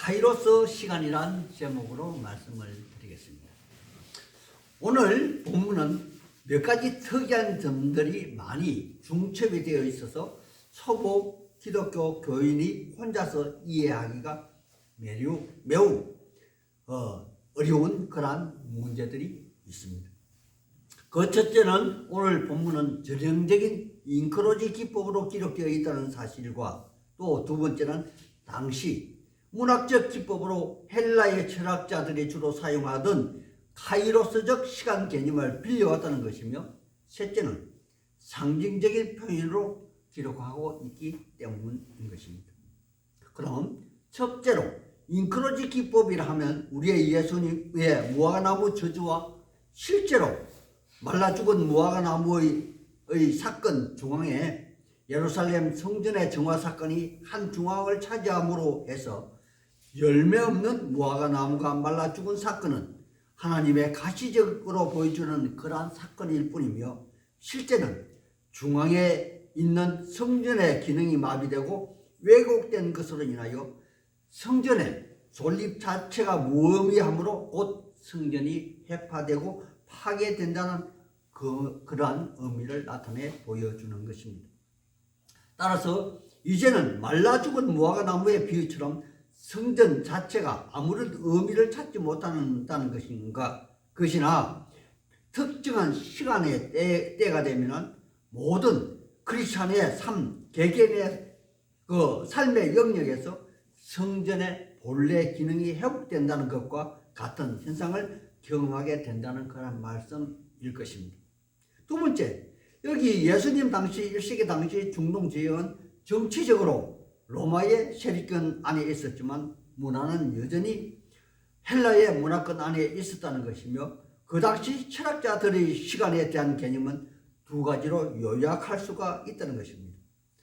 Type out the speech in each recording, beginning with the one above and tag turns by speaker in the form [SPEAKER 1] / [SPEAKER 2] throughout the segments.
[SPEAKER 1] 카이로스 시간이란 제목으로 말씀을 드리겠습니다. 오늘 본문은 몇 가지 특이한 점들이 많이 중첩이 되어 있어서 초보 기독교 교인이 혼자서 이해하기가 매우 어려운 그러한 문제들이 있습니다. 그 첫째는 오늘 본문은 전형적인 잉크로지 기법으로 기록되어 있다는 사실과 또 두 번째는 당시 문학적 기법으로 헬라의 철학자들이 주로 사용하던 카이로스적 시간 개념을 빌려왔다는 것이며, 셋째는 상징적인 표현으로 기록하고 있기 때문인 것입니다. 그럼 첫째로 잉크로지 기법이라 하면 우리의 예수님의 무화과나무 저주와 실제로 말라 죽은 무화과나무의 사건 중앙에 예루살렘 성전의 정화 사건이 한 중앙을 차지함으로 해서 열매 없는 무화과나무가 말라 죽은 사건은 하나님의 가시적으로 보여주는 그러한 사건일 뿐이며, 실제는 중앙에 있는 성전의 기능이 마비되고 왜곡된 것으로 인하여 성전의 존립 자체가 무의미하므로 곧 성전이 해파되고 파괴된다는 그러한 의미를 나타내 보여주는 것입니다. 따라서 이제는 말라 죽은 무화과나무의 비유처럼 성전 자체가 아무런 의미를 찾지 못한다는 것이나 특정한 시간의 때가 되면 모든 크리스찬의 개개인의 삶의 영역에서 성전의 본래 기능이 회복된다는 것과 같은 현상을 경험하게 된다는 그런 말씀일 것입니다. 두 번째, 여기 예수님 당시 1세기 당시 중동 지역은 정치적으로 로마의 세력권 안에 있었지만 문화는 여전히 헬라의 문화권 안에 있었다는 것이며, 그 당시 철학자들의 시간에 대한 개념은 두 가지로 요약할 수가 있다는 것입니다.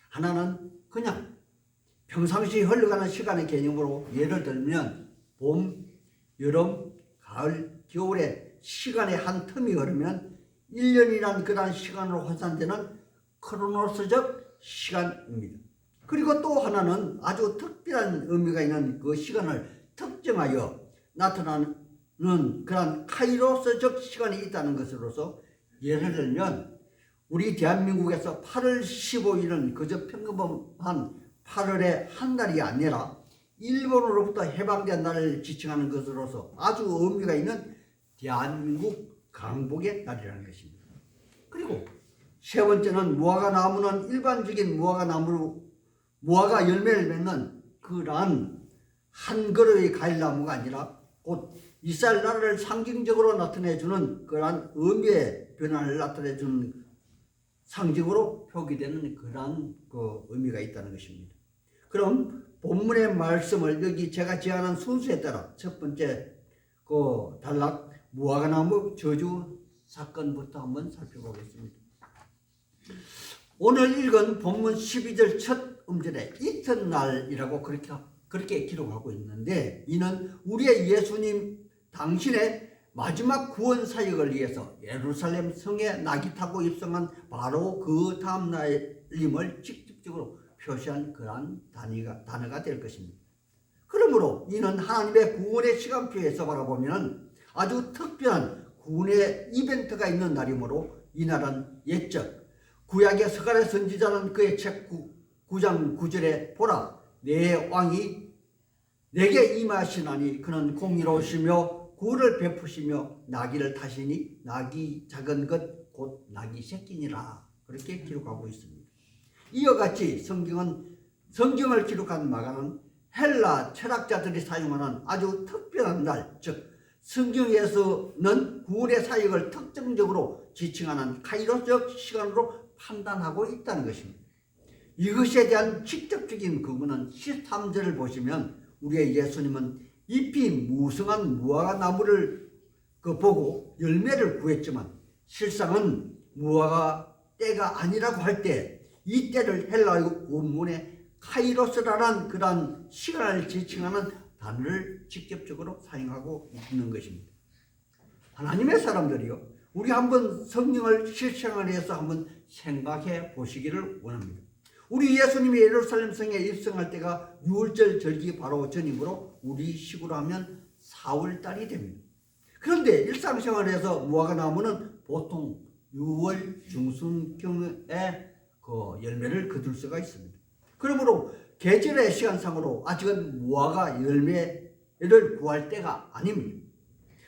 [SPEAKER 1] 하나는 그냥 평상시 흘러가는 시간의 개념으로, 예를 들면 봄, 여름, 가을, 겨울의 시간의 한 텀이 흐르면 1년이란 그러한 시간으로 환산되는 크로노스적 시간입니다. 그리고 또 하나는 아주 특별한 의미가 있는 그 시간을 특정하여 나타나는 그런 카이로스적 시간이 있다는 것으로서, 예를 들면 우리 대한민국에서 8월 15일은 그저 평범한 8월의 한 날이 아니라 일본으로부터 해방된 날을 지칭하는 것으로서 아주 의미가 있는 대한민국 강복의 날이라는 것입니다. 그리고 세 번째는 무화과나무는 일반적인 무화과 열매를 맺는 그러한 한 그루의 과일나무가 아니라 곧 이스라엘 나라를 상징적으로 나타내주는 그러한 의미의 변화를 나타내주는 상징으로 표기되는 그러한 의미가 있다는 것입니다. 그럼 본문의 말씀을 여기 제가 제안한 순서에 따라 첫 번째 단락 무화과나무 저주 사건부터 한번 살펴보겠습니다. 오늘 읽은 본문 12절 첫 음절에 이튿날이라고 그렇게 기록하고 있는데, 이는 우리의 예수님 당신의 마지막 구원 사역을 위해서 예루살렘 성에 낙이 타고 입성한 바로 그 다음 날임을 직접적으로 표시한 그러한 단어가 될 것입니다. 그러므로 이는 하나님의 구원의 시간표에서 바라보면 아주 특별한 구원의 이벤트가 있는 날이므로, 이 날은 옛적 구약의 스가랴 선지자는 그의 책 9장 9절에 보라 내 왕이 내게 임하시나니 그는 공의로우시며 구를 베푸시며 나귀를 타시니 나귀 작은 것 곧 나귀 새끼니라, 그렇게 기록하고 있습니다. 이와 같이 성경을 기록한 마가는 헬라 철학자들이 사용하는 아주 특별한 날, 즉 성경에서는 구원의 사역을 특정적으로 지칭하는 카이로스적 시간으로 판단하고 있다는 것입니다. 이것에 대한 직접적인 근거는 13절을 보시면 우리의 예수님은 잎이 무성한 무화과나무를 보고 열매를 구했지만 실상은 무화과 때가 아니라고 할 때 이 때를 헬라어 원문에 카이로스라는 그러한 시간을 지칭하는 단어를 직접적으로 사용하고 있는 것입니다. 하나님의 사람들이요, 우리 한번 성경을 실생활에서 한번 생각해 보시기를 원합니다. 우리 예수님이 예루살렘 성에 입성할 때가 6월절 절기 바로 전이므로 우리 식으로 하면 4월달이 됩니다. 그런데 일상생활에서 무화과나무는 보통 6월 중순경에 그 열매를 거둘 수가 있습니다. 그러므로 계절의 시간상으로 아직은 무화과 열매를 구할 때가 아닙니다.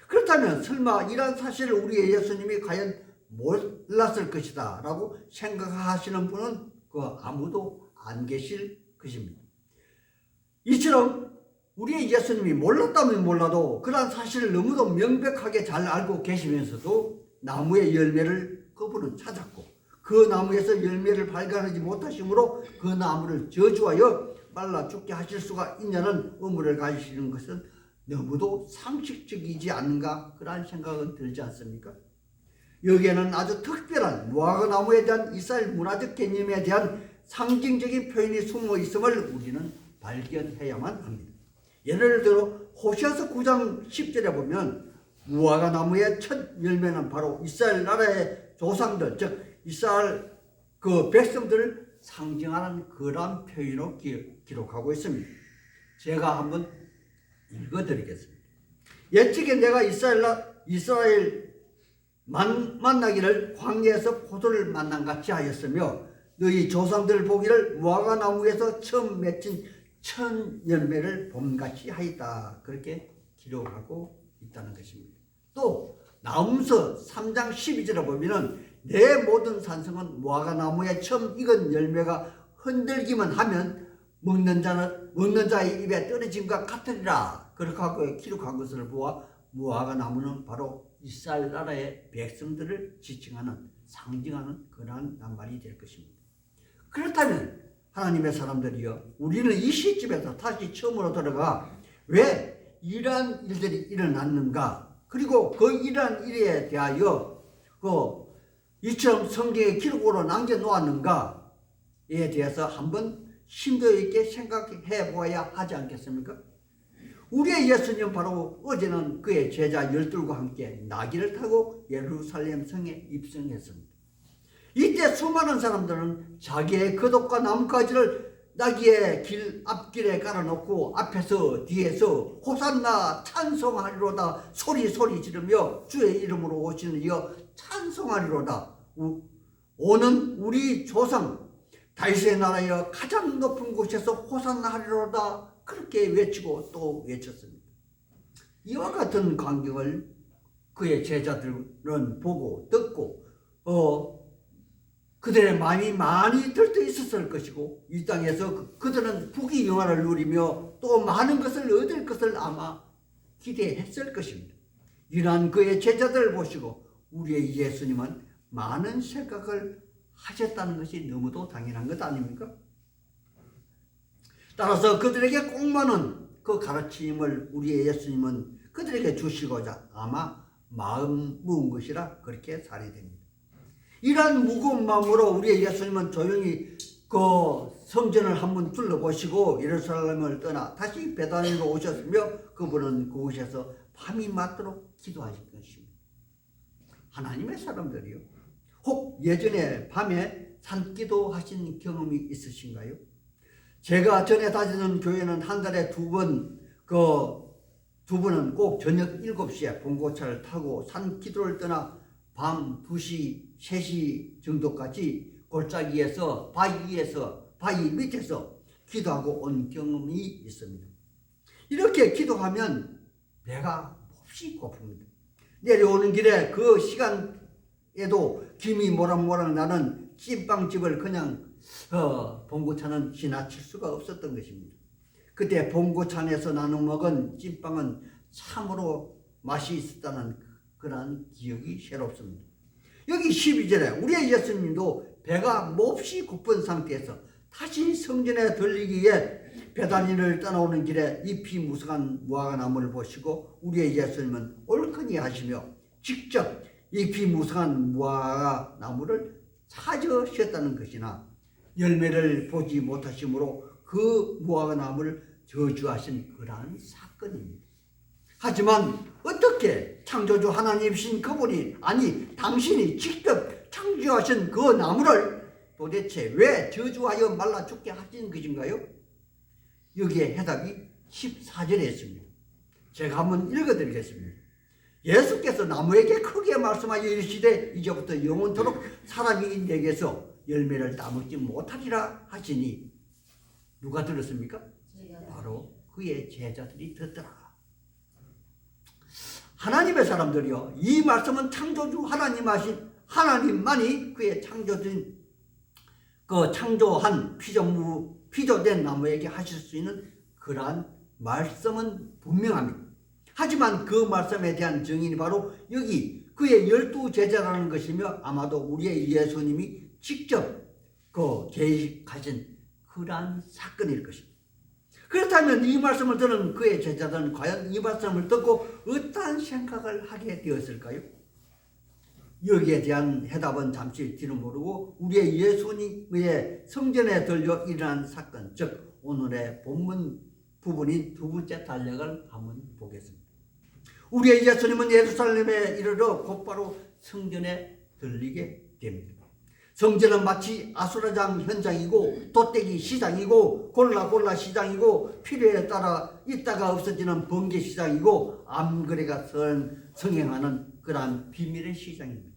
[SPEAKER 1] 그렇다면 설마 이런 사실을 우리 예수님이 과연 몰랐을 것이다 라고 생각하시는 분은 아무도 안 계실 것입니다. 이처럼 우리의 예수님이 몰랐다면 몰라도 그러한 사실을 너무도 명백하게 잘 알고 계시면서도 나무의 열매를 그분은 찾았고 그 나무에서 열매를 발견하지 못하시므로 그 나무를 저주하여 말라 죽게 하실 수가 있냐는 의문을 가지시는 것은 너무도 상식적이지 않은가 그런 생각은 들지 않습니까? 여기에는 아주 특별한 무화과나무에 대한 이스라엘 문화적 개념에 대한 상징적인 표현이 숨어 있음을 우리는 발견해야만 합니다. 예를 들어 호시아서 9장 10절에 보면 무화과나무의 첫 열매는 바로 이스라엘 나라의 조상들, 즉 이스라엘 그 백성들을 상징하는 그런 표현으로 기록하고 있습니다. 제가 한번 읽어드리겠습니다. 옛적에 내가 이스라엘 만나기를 광야에서 포도를 만난 같이 하였으며 너희 조상들 보기를 무화과나무에서 처음 맺힌 첫 열매를 봄같이 하였다. 그렇게 기록하고 있다는 것입니다. 또 나훔서 3장 12절에 보면은 내 모든 산성은 무화과나무에 처음 익은 열매가 흔들기만 하면 먹는 자의 입에 떨어짐과 같으리라. 그렇게 하고 기록한 것을 보아 무화과나무는 바로 이스라엘 나라의 백성들을 지칭하는 상징하는 그러한 낱말이 될 것입니다. 그렇다면 하나님의 사람들이여 우리는 이 시점에서 다시 처음으로 돌아가 왜 이러한 일들이 일어났는가, 그리고 그 이러한 일에 대하여 이처럼 성경에 기록으로 남겨놓았는가에 대해서 한번 심도 있게 생각해 보아야 하지 않겠습니까? 우리의 예수님 바로 어제는 그의 제자 12과 함께 나귀를 타고 예루살렘 성에 입성했습니다. 이때 수많은 사람들은 자기의 겉옷과 나뭇가지를 나귀의 앞길에 깔아놓고 앞에서 뒤에서 호산나 찬송하리로다 소리 지르며 주의 이름으로 오시는 이여 찬송하리로다, 오는 우리 조상 다윗의 나라여 가장 높은 곳에서 호산나 하리로다, 그렇게 외치고 또 외쳤습니다. 이와 같은 광경을 그의 제자들은 보고 듣고 그들의 마음이 많이 들떠 있었을 것이고 이 땅에서 그들은 부귀영화를 누리며 또 많은 것을 얻을 것을 아마 기대했을 것입니다. 이러한 그의 제자들을 보시고 우리의 예수님은 많은 생각을 하셨다는 것이 너무도 당연한 것 아닙니까? 따라서 그들에게 꼭 많은 그 가르침을 우리의 예수님은 그들에게 주시고자 아마 마음 무은 것이라 그렇게 살해됩니다. 이러한 무거운 마음으로 우리의 예수님은 조용히 그 성전을 한번 둘러보시고 예루살렘을 떠나 다시 베다니로 오셨으며 그분은 그곳에서 밤이 맞도록 기도하신 것입니다. 하나님의 사람들이요, 혹 예전에 밤에 산기도 하신 경험이 있으신가요? 제가 전에 다니던 교회는 한 달에 두 분은 꼭 저녁 7시에 봉고차를 타고 산기도를 떠나 밤 2시, 3시 정도까지 골짜기에서 바위 밑에서 기도하고 온 경험이 있습니다. 이렇게 기도하면 배가 몹시 고픕니다. 내려오는 길에 그 시간에도 김이 모락모락 나는 찐빵집을 그냥 봉고차는 지나칠 수가 없었던 것입니다. 그때 봉고차 안에서 나눠 먹은 찐빵은 참으로 맛이 있었다는 그러한 기억이 새롭습니다. 여기 12절에 우리의 예수님도 배가 몹시 고픈 상태에서 다시 성전에 들리기 위해 베다니를 떠나오는 길에 잎이 무성한 무화과나무를 보시고 우리의 예수님은 옳거니 하시며 직접 잎이 무성한 무화과나무를 찾으셨다는 것이나 열매를 보지 못하심으로 그 무화과나무를 저주하신 그러한 사건입니다. 하지만 어떻게 창조주 하나님이신 그분이, 아니 당신이 직접 창조하신 그 나무를 도대체 왜 저주하여 말라 죽게 하시는 것인가요? 여기에 해답이 14절에 있습니다. 제가 한번 읽어드리겠습니다. 예수께서 나무에게 크게 말씀하여 이르시되 이제부터 영원토록 사람이 내게서 열매를 따먹지 못하리라 하시니 누가 들었습니까? 바로 그의 제자들이 듣더라. 하나님의 사람들이요, 이 말씀은 창조주 하나님만이 그의 창조한 피조된 나무에게 하실 수 있는 그러한 말씀은 분명합니다. 하지만 그 말씀에 대한 증인이 바로 여기 그의 12제자라는 것이며 아마도 우리의 예수님이 직접 계획하신 그러한 사건일 것입니다. 그렇다면 이 말씀을 들은 그의 제자들은 과연 이 말씀을 듣고 어떠한 생각을 하게 되었을까요? 여기에 대한 해답은 잠시 뒤로 모르고 우리의 예수님의 성전에 들려 일어난 사건, 즉 오늘의 본문 부분인 두 번째 달력을 한번 보겠습니다. 우리의 예수님은 예루살렘에 이르러 곧바로 성전에 들리게 됩니다. 성전은 마치 아수라장 현장이고 돗대기 시장이고 골라 시장이고 필요에 따라 있다가 없어지는 번개 시장이고 암거래가 성행하는 그러한 비밀의 시장입니다.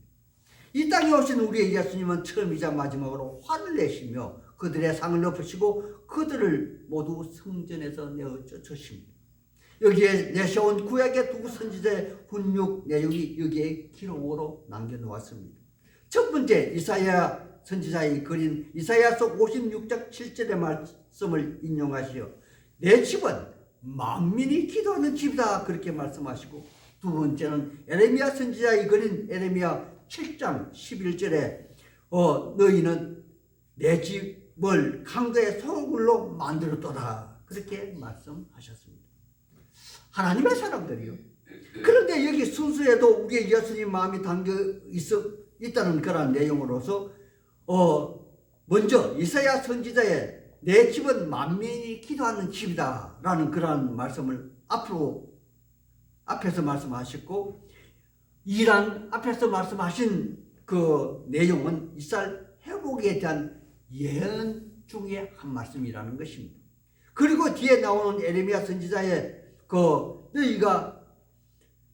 [SPEAKER 1] 이 땅에 오신 우리의 예수님은 처음이자 마지막으로 화를 내시며 그들의 상을 엎으시고 그들을 모두 성전에서 내어 쫓으십니다. 여기에 내세운 구약의 두 선지자의 훈육 내용이 여기에 기록으로 남겨놓았습니다. 첫 번째, 이사야 선지자의 글인 이사야서 56장 7절의 말씀을 인용하시어 내 집은 만민이 기도하는 집이다 그렇게 말씀하시고, 두 번째는 에레미야 선지자의 글인 에레미야 7장 11절에 너희는 내 집을 강도의 소굴로 만들었도다 그렇게 말씀하셨습니다. 하나님의 사람들이요. 그런데 여기 순서에도 우리의 예수님 마음이 담겨 있다는 그런 내용으로서 먼저 이사야 선지자의 내 집은 만민이 기도하는 집이다 라는 그런 말씀을 앞에서 말씀하셨고, 이란 앞에서 말씀하신 그 내용은 이스라엘 회복에 대한 예언 중에 한 말씀이라는 것입니다. 그리고 뒤에 나오는 에레미야 선지자의 너희가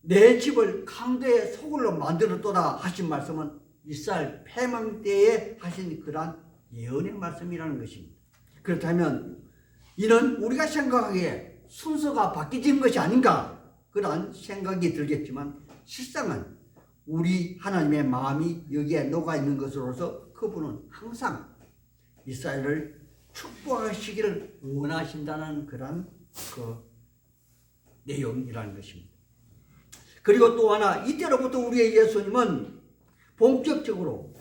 [SPEAKER 1] 내 집을 강도의 소굴로 만들었도다 하신 말씀은 이스라엘 패망 때에 하신 그러한 예언의 말씀이라는 것입니다. 그렇다면 이는 우리가 생각하기에 순서가 바뀌진 것이 아닌가 그러한 생각이 들겠지만, 실상은 우리 하나님의 마음이 여기에 녹아있는 것으로서 그분은 항상 이스라엘을 축복하시기를 원하신다는 그런 내용이라는 것입니다. 그리고 또 하나, 이때로부터 우리의 예수님은 본격적으로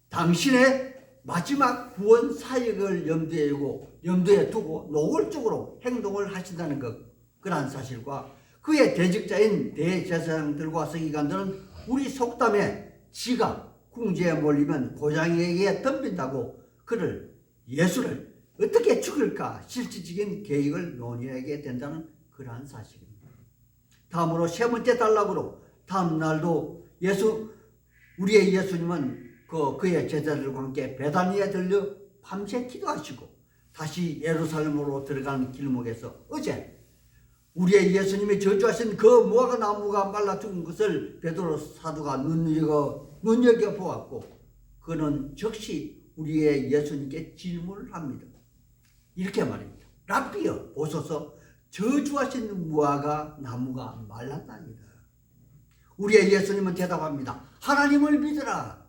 [SPEAKER 1] 당신의 마지막 구원 사역을 염두에 두고 노골적으로 행동을 하신다는 그러한 사실과 그의 대적자인 대제사장들과 서기관들은 우리 속담에 지가 궁지에 몰리면 고양이에게 덤빈다고 예수를 어떻게 죽일까 실질적인 계획을 논의하게 된다는 그러한 사실입니다. 다음으로 세 번째 단락으로 다음 날도 우리의 예수님은 그의 제자들과 함께 베다니에 들려 밤새 기도하시고 다시 예루살렘으로 들어가는 길목에서 어제 우리의 예수님이 저주하신 그 무화과 나무가 말라 죽은 것을 베드로 사도가 눈여겨보았고 그는 즉시 우리의 예수님께 질문을 합니다. 이렇게 말입니다. 랍비여 보소서, 저주하신 무화과 나무가 말랐답니다. 우리의 예수님은 대답합니다. 하나님을 믿으라.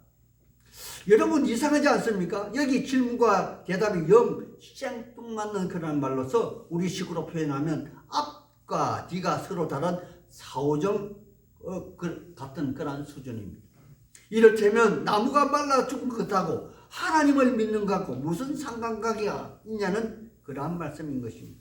[SPEAKER 1] 여러분 이상하지 않습니까? 여기 질문과 대답이 영 생뚱맞는 그런 말로서 우리식으로 표현하면 앞과 뒤가 서로 다른 사오정 같은 그런 수준입니다. 이를테면 나무가 말라 죽은 것하고 하나님을 믿는 것하고 무슨 상관관계가 있냐는 그러한 말씀인 것입니다.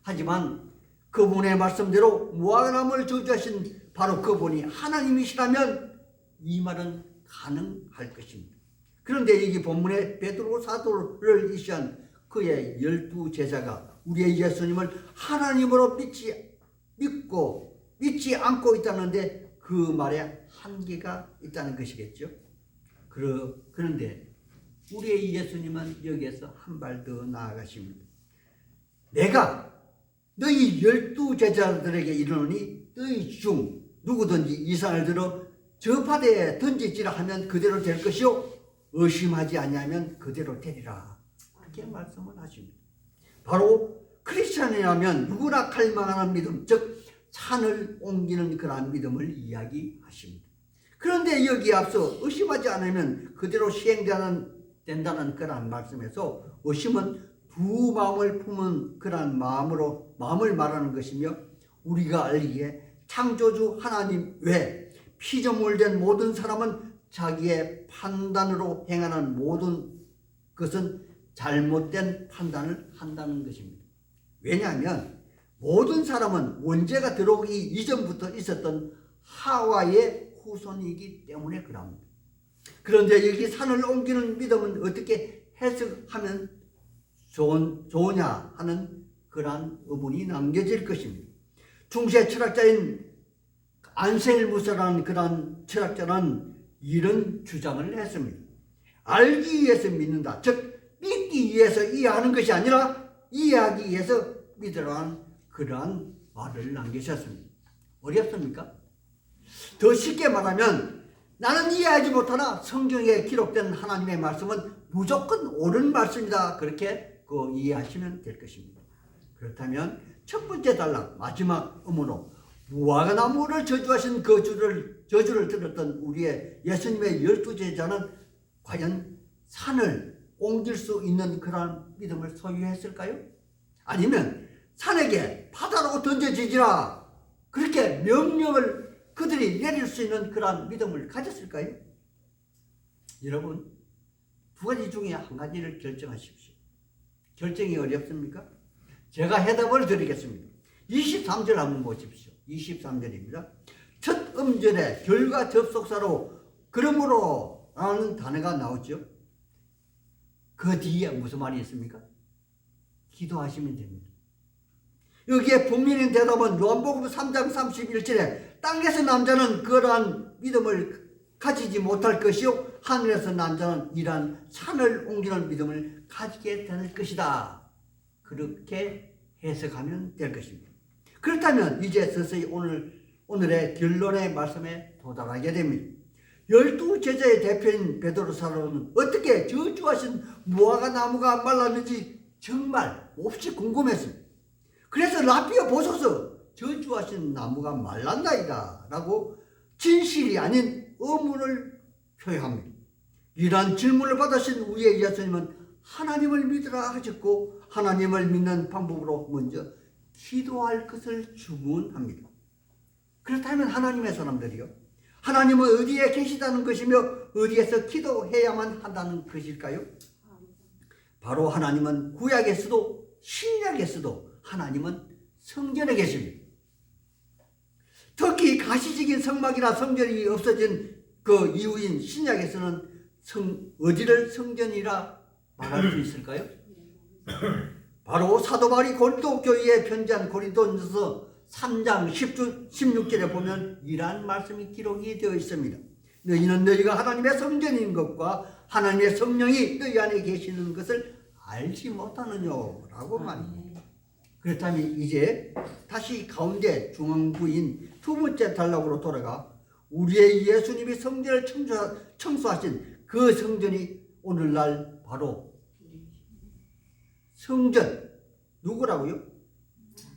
[SPEAKER 1] 하지만 그분의 말씀대로 무화과나무를 저주하신 바로 그분이 하나님이시라면 이 말은 가능할 것입니다. 그런데 여기 본문에 베드로 사도를 이시한 그의 12제자가 우리의 예수님을 하나님으로 믿지 않고 있다는데 그 말에 한계가 있다는 것이겠죠. 그런데 우리의 예수님은 여기에서 한 발 더 나아가십니다. 내가 너희 12제자들에게 이르노니 너희 중 누구든지 이 산을 들어 저 바다에 던지지라 하면 그대로 될 것이요 의심하지 아니하면 그대로 되리라. 그렇게 말씀을 하십니다. 바로 크리스찬이라면 누구나 갈망하는 믿음, 즉 산을 옮기는 그러한 믿음을 이야기하십니다. 그런데 여기에 앞서 의심하지 않으면 그대로 시행된다는 그러한 말씀에서 의심은 두 마음을 품은 그러한 마음을 말하는 것이며 우리가 알기에 창조주 하나님 외 피조물된 모든 사람은 자기의 판단으로 행하는 모든 것은 잘못된 판단을 한다는 것입니다. 왜냐하면 모든 사람은 원죄가 들어오기 이전부터 있었던 하와의 후손이기 때문에 그럽니다. 그런데 여기 산을 옮기는 믿음은 어떻게 해석하면 좋으냐 하는 그러한 의문이 남겨질 것입니다. 중세 철학자인 안셀무스라는 그러한 철학자는 이런 주장을 했습니다. 알기 위해서 믿는다. 즉 믿기 위해서 이해하는 것이 아니라 이해하기 위해서 믿으라는 그러한 말을 남기셨습니다. 어렵습니까? 더 쉽게 말하면 나는 이해하지 못하나 성경에 기록된 하나님의 말씀은 무조건 옳은 말씀이다. 그렇게 이해하시면 될 것입니다. 그렇다면 첫 번째 단락 마지막 음으로 무화과 나무를 저주하신 그 저주를 들었던 우리의 예수님의 12제자는 과연 산을 옮길 수 있는 그러한 믿음을 소유했을까요? 아니면 산에게 바다로 던져지지라 그렇게 명령을 그들이 내릴 수 있는 그러한 믿음을 가졌을까요? 여러분 두 가지 중에 한 가지를 결정하십시오. 결정이 어렵습니까? 제가 해답을 드리겠습니다. 23절 한번 보십시오. 23절입니다. 첫 음절에 결과 접속사로 그러므로 라는 단어가 나오죠. 그 뒤에 무슨 말이 있습니까? 기도하시면 됩니다. 여기에 분명히 대답은 요한복음 3장 31절에 땅에서 난 자는 그러한 믿음을 가지지 못할 것이요 하늘에서 난 자는 이러한 산을 옮기는 믿음을 가지게 될 것이다. 그렇게 해석하면 될 것입니다. 그렇다면 이제 서서히 오늘의 결론의 말씀에 도달하게 됩니다. 12제자의 대표인 베드로 사도는 어떻게 저주하신 무화과 나무가 말랐는지 정말 몹시 궁금했습니다. 그래서 라피어 보소서 저주하신 나무가 말랐나이다 라고 진실이 아닌 의문을 표현합니다. 이러한 질문을 받으신 우리의 예수님은 하나님을 믿으라 하셨고 하나님을 믿는 방법으로 먼저 기도할 것을 주문합니다. 그렇다면 하나님의 사람들이요 하나님은 어디에 계시다는 것이며 어디에서 기도해야만 한다는 것일까요? 바로 하나님은 구약에서도 신약에서도 하나님은 성전에 계십니다. 특히 가시적인 성막이나 성전이 없어진 그 이후인 신약에서는 어디를 성전이라 말할 수 있을까요? 바로 사도 바울이 고린도 교회에 편지한 고린도전서 3장 16절에 보면 이러한 말씀이 기록이 되어 있습니다. 너희는 너희가 하나님의 성전인 것과 하나님의 성령이 너희 안에 계시는 것을 알지 못하느냐라고 말입니다. 그렇다면 이제 다시 가운데 중앙부인 두 번째 단락으로 돌아가 우리의 예수님이 성전을 청소하신 그 성전이 오늘날 바로 성전 누구라고요?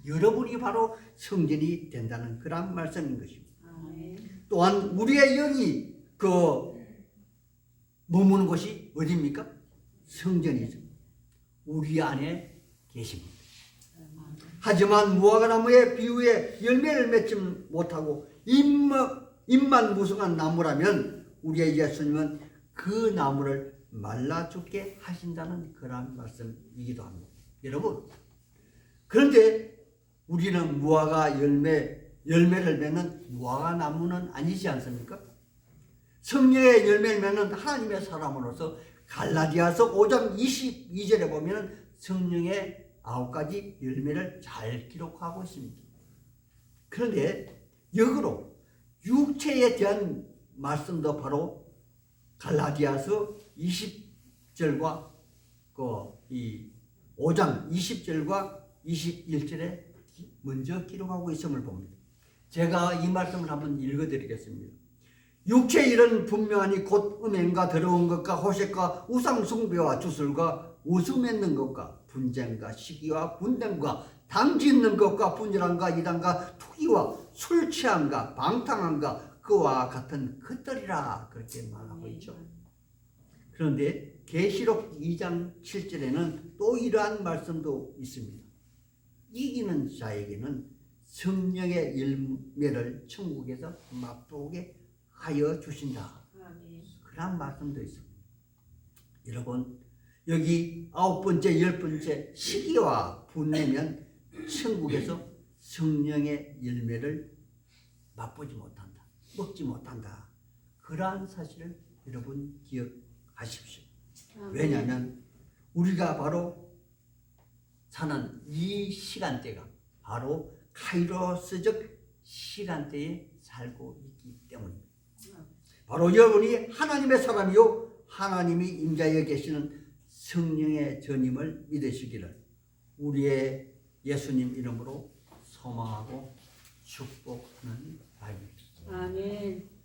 [SPEAKER 1] 여러분이 바로 성전이 된다는 그런 말씀인 것입니다. 또한 우리의 영이 머무는 곳이 어디입니까? 성전이죠. 우리 안에 계십니다. 하지만 무화과 나무의 비유에 열매를 맺지 못하고 잎만 무성한 나무라면 우리의 예수님은 그 나무를 말라 죽게 하신다는 그런 말씀이기도 합니다. 여러분, 그런데 우리는 무화과 열매를 맺는 무화과 나무는 아니지 않습니까? 성령의 열매를 맺는 하나님의 사람으로서 갈라디아서 5장 22절에 보면 성령의 9가지 열매를 잘 기록하고 있습니다. 그런데 역으로 육체에 대한 말씀도 바로 갈라디아서 20장 20절과 이 5장 20절과 21절에 먼저 기록하고 있음을 봅니다. 제가 이 말씀을 한번 읽어드리겠습니다. 육체의 일은 분명하니 곧 음행과 더러운 것과 호색과 우상숭배와 주술과 우수 맺는 것과 분쟁과 시기와 분쟁과 당짓는 것과 분열함과 이단과 투기와 술 취함과 방탕함과 그와 같은 것들이라 그렇게 말하고 있죠. 그런데 계시록 2장 7절에는 또 이러한 말씀도 있습니다. 이기는 자에게는 성령의 열매를 천국에서 맛보게 하여 주신다. 그런 말씀도 있습니다. 여러분, 여기 9번째, 10번째 시기와 분내면 천국에서 성령의 열매를 맛보지 못한다. 먹지 못한다. 그러한 사실을 여러분 기억하십시오. 왜냐하면 우리가 바로 사는 이 시간대가 바로 카이로스적 시간대에 살고 있기 때문입니다. 바로 여러분이 하나님의 사람이요 하나님이 임자에 계시는 성령의 전임을 믿으시기를 우리의 예수님 이름으로 소망하고 축복하는 바입니다.
[SPEAKER 2] 아멘.